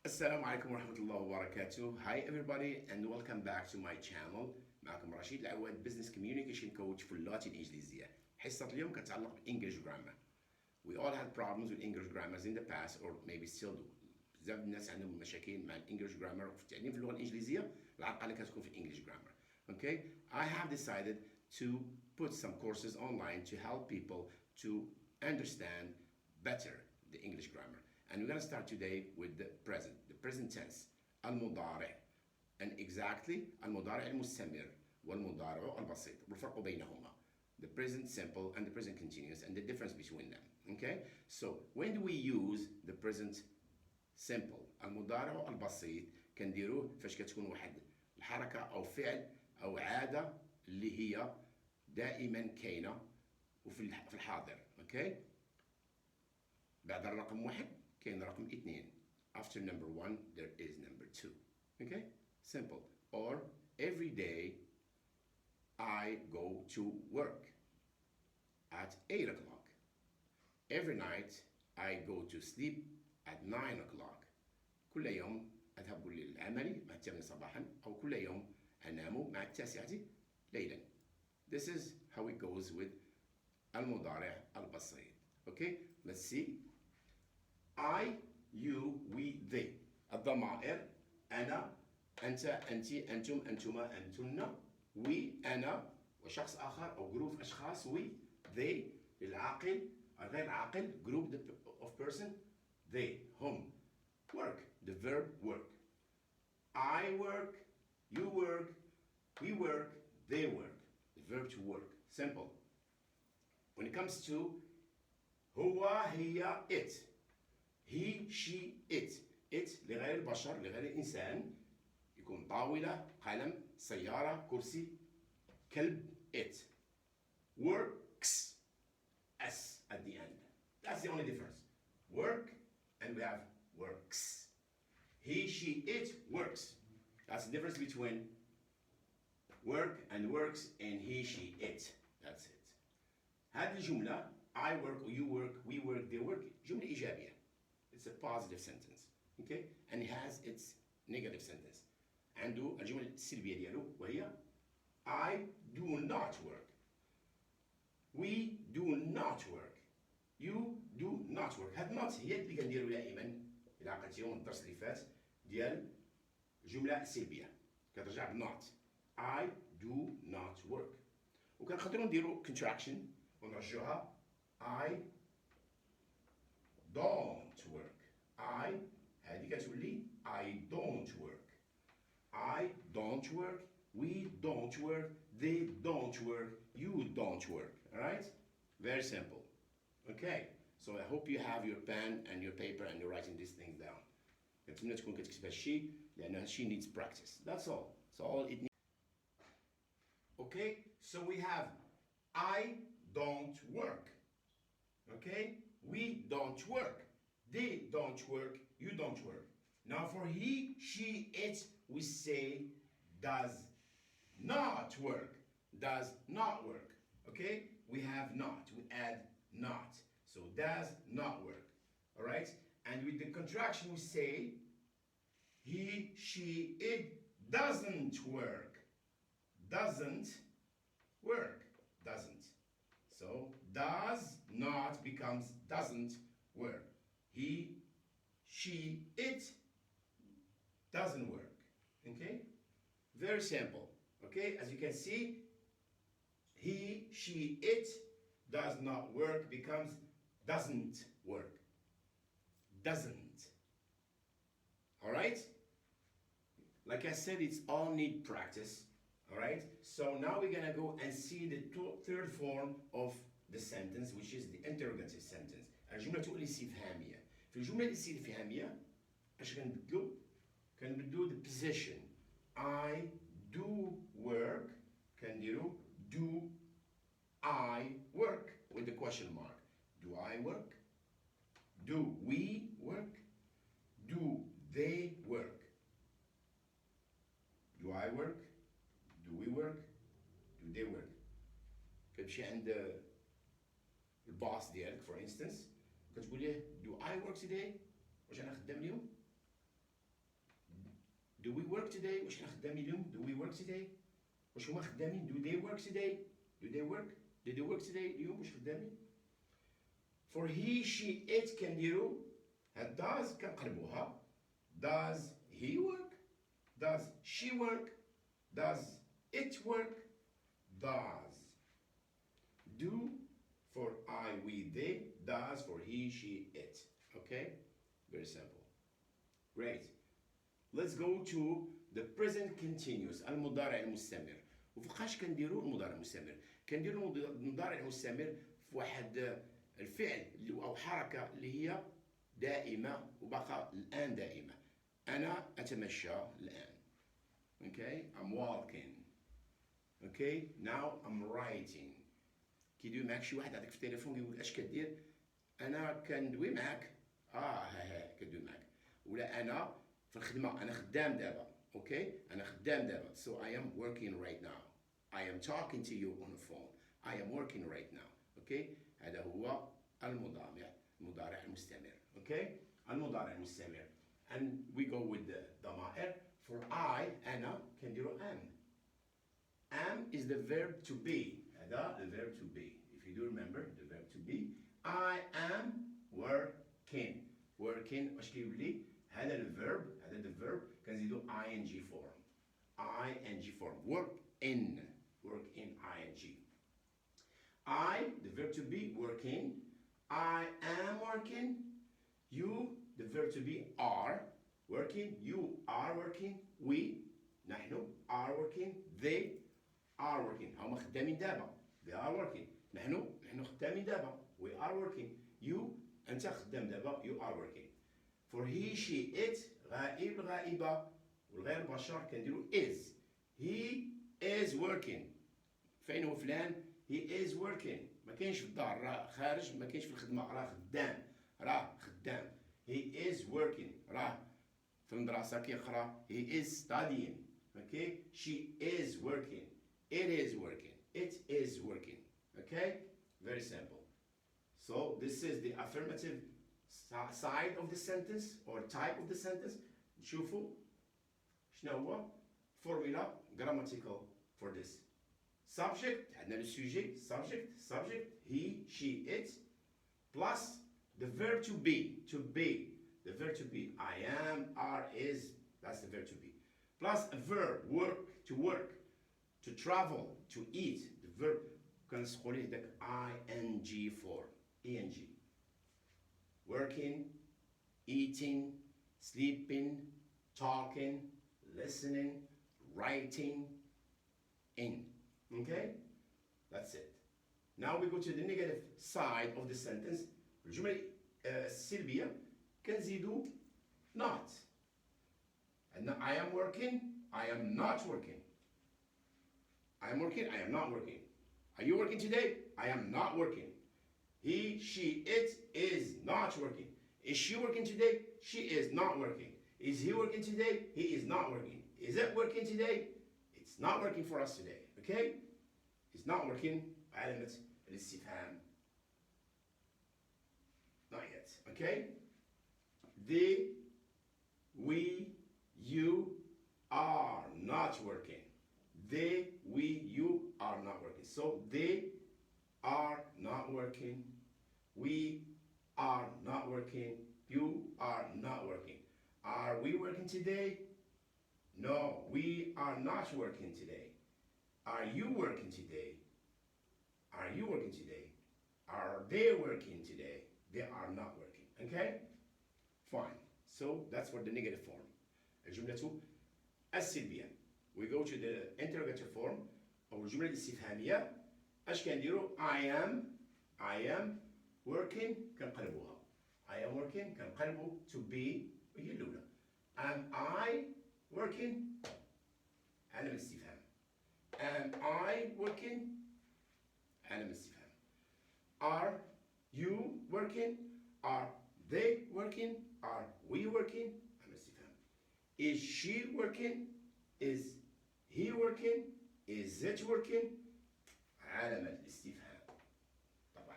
السلام عليكم ورحمة الله وبركاته. Hi everybody and welcome back to my channel. معكم رشيد العواد Business Communication Coach في اللغة الإنجليزية. حصة اليوم كتتعلق بالإنجليش grammar. We all had problems with English grammars in the past or maybe still do. بزاف الناس عندهم مشاكل مع الإنجليش grammar وفي التعليم في اللغة الإنجليزية العرقلة كتكون في الإنجليش grammar. Okay? I have decided to put some courses online to help people to understand better the English grammar. And we're going to start today with the present tense, المضارع. And exactly المضارع المستمر والمضارع البسيط والفرق بينهما. The present simple and the present continuous and the difference between them. Okay? So when do we use the present simple? المضارع البسيط كنديروه فاش كتكون واحد الحركة أو فعل أو عادة اللي هي دائما كاينة وفي الحاضر. Okay? بعد الرقم واحد كاين رقم اثنين. After number one there is number two. Okay? Simple. Or every day I go to work at 8 o'clock. Every night I go to sleep at 9 o'clock. كل يوم أذهب للعمل مع الثامنة صباحا أو كل يوم أنام مع التاسعة ليلا. This is how it goes with المضارع البسيط. Okay? Let's see. I, you, we, they. الضمائر أنا، أنت، أنتِ، أنتم، أنتما، أنتن. we أنا وشخص آخر أو جروب أشخاص. we they للعاقل غير عاقل group of person. they هم. work the verb work. I work, you work, we work, they work. The verb to work. Simple. When it comes to هو هي it. he, she, it. it لغير البشر لغير الإنسان يكون طاولة، قلم، سيارة، كرسي، كلب. it works s at the end. That's the only difference. Work and we have works. He, she, it works. That's the difference between work and works and he, she, it. That's it. هذه الجملة I work, you work, we work, they work جملة إيجابية. It's a positive sentence. Okay? And it has its negative sentence. عنده الجملة السلبية ديالو وهي I do not work. We do not work. You do not work. هاد not هي اللي كنديرو دائما إذا عقلتيهم من الدرس اللي فات ديال الجملة السلبية كترجع ب not. I do not work. وكنقدروا نديرو contraction ونرجعوها I don't work. I هذه كتولي I don't work. I don't work. We don't work. They don't work. You don't work. Alright? Very simple. Okay. So I hope you have your pen and your paper and you're writing these things down. كنتمنى تكون كتكتب هادشي لأن هادشي needs practice. That's all. That's all it needs. Okay? So we have I don't work. Okay? We don't work. They don't work. You don't work. Now for he, she, it, we say does not work. Does not work. Okay? We have not. We add not. So does not work. Alright? And with the contraction we say he, she, it doesn't work. Doesn't work. Doesn't. So does not becomes doesn't work. He, she, it doesn't work. Okay? Very simple. Okay? As you can see, he, she, it does not work becomes doesn't work. Doesn't. Alright? Like I said, it's all need practice. Alright? So now we're gonna go and see the third form of the sentence, which is the interrogative sentence. الجملة الاستفهامية. في الجملة الاستفهامية اش كنبدلو؟ كنبدلو the position. I do work. كنديرو do I work with the question mark. Do I work? Do we work? Do they work? Do I work? Do we work? Do they work? كتمشي عند الباص ديالك for instance كتقول ليه do I work today؟ واش انا خدام اليوم؟ do we work today؟ واش حنا خدامين اليوم؟ do we work today؟ واش هما خدامين؟ do they work today؟ do they work؟ do they work today؟ اليوم واش خدامين؟ for he she it كنديرو هاد does كنقلبوها does he work؟ does she work؟ does it work؟ does do for I, we, they, does for he, she, it. Okay? Very simple. Great. Let's go to the present continuous المضارع المستمر. وفوقاش كنديروا المضارع المستمر؟ كنديروا المضارع المستمر في واحد الفعل او حركه اللي هي دائمه وبقى الان دائمه. انا اتمشى الان. Okay? I'm walking. Okay? Now I'm writing. كيدوي معاك شي واحد عندك في التليفون كيقول لك اش كدير؟ انا كندوي معاك. ها كندوي معاك. ولا انا في الخدمه، انا خدام دابا. اوكي؟ انا خدام دابا. So I am working right now. I am talking to you on the phone. I am working right now. اوكي؟ هذا هو المضارع المستمر. اوكي؟ المضارع المستمر. And we go with the ضمائر. For I أنا كنديرو am. Am is the verb to be. هذا the verb to be. If you do remember the verb to be, I am working. Working واش كيولي؟ هذا الverb، هذا the verb كنزيدو ing form. ing form. Work in ing. I the verb to be working. I am working. You the verb to be are working. You are working. We نحن are working. They are working. هما خدامين دابا. They are working. نحن خدامين دابا. We are working. You أنت خدام دابا. You are working. For he, she, it غائب غائبة والغير مباشر كنديرو is. He is working. فين هو فلان؟ He is working. ما كاينش في الدار راه خارج، ما كاينش في الخدمة راه خدام. He is working. راه في المدرسة كيقرا. He is studying. Okay? She is working. It is working. It is working. Okay? Very simple. So this is the affirmative side of the sentence or type of the sentence. نشوفوا شنو هو formula grammatical for this. Subject عندنا le sujet subject he, she, it plus the verb to be the verb to be I am, are, is, that's the verb to be, plus a verb work, to travel, to eat, the verb كنسخوا ليه داك ing form ing. Working, eating, sleeping, talking, listening, writing, in. Okay? That's it. Now we go to the negative side of the sentence. الجملة السلبية كنزيدو not. And I am working, I am not working. I am working, I am not working. Are you working today? I am not working. He, she, it is not working. Is she working today? She is not working. Is he working today? He is not working. Is it working today? It's not working for us today. Okay? It's not working. علامة الاستفهام. Not yet. Okay? They, we, you are not working. They, we, you are not working. So they are not working. We are not working. You are not working. Are we working today? No, we are not working today. Are you working today? Are you working today? Are they working today? They are not working. Okay? Fine. So that's for the negative form. الجملة السلبية. We go to the interrogative form أو الجملة الاستفهامية. اش كنديرو؟ I am working كنقلبوها. I am working كنقلبو to be هي الأولى. Am I working؟ علامة استفهام. Am I working؟ علامة استفهام. Are you working؟ Are they working؟ Are we working؟ علامة استفهام. Is she working؟ Is he working؟ Is it working؟ علامة الاستفهام. طبعا.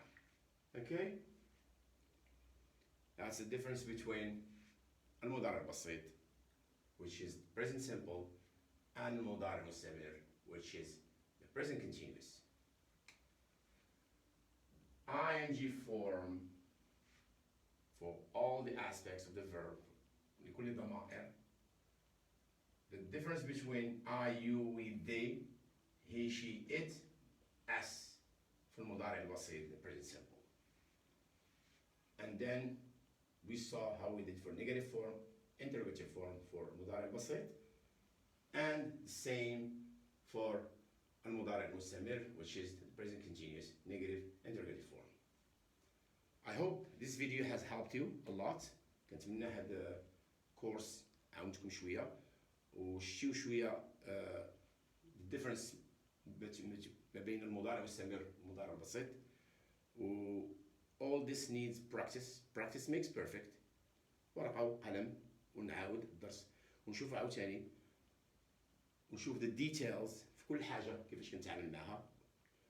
Okay? That's the difference between المضارع البسيط which is present simple, and المضارع المستمر, which is the present continuous. ing form for all the aspects of the verb, لكل الضمائر. The difference between I, you, we, they, he, she, it, us في المضارع البسيط, the present simple. And then we saw how we did for negative form, interrogative form for المضارع البسيط, and the same for المضارع المستمر, which is the present continuous negative interrogative form. I hope this video has helped you a lot. كنتمنى هذا الكورس عاونتكم شوية وشتيو شوية the difference ما بين المضارع المستمر والمضارع البسيط. All this needs practice. Practice makes perfect. ورقة وقلم ونعاود الدرس ونشوف عاوتاني ونشوف the details في كل حاجة كيفاش كنتعامل معها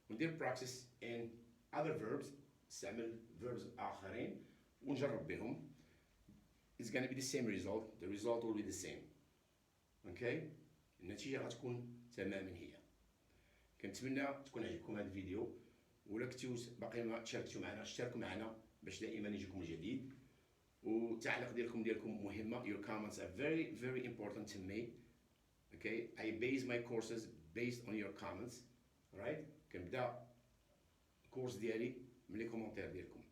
وندير practice in other verbs. نستعمل verbs آخرين ونجرب بهم. It's going to be the same result. The result will be the same. Okay? النتيجة غتكون تماما هي. كنتمنى تكون عجبكم هذا الفيديو ولا كنتو باقي ما شاركتوا معنا اشتركوا معنا باش دائما يجيكم الجديد والتعليق ديالكم مهمة. Your comments are very very important to me. Okay? I base my courses based on your comments. Alright? كنبدا الكورس ديالي من لي كومونتير ديالكم.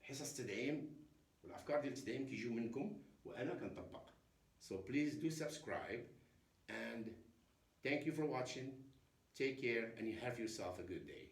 حصص التدعيم والافكار ديال التدعيم كيجيو منكم وانا كنطبق. So please do subscribe and thank you for watching. Take care and you have yourself a good day.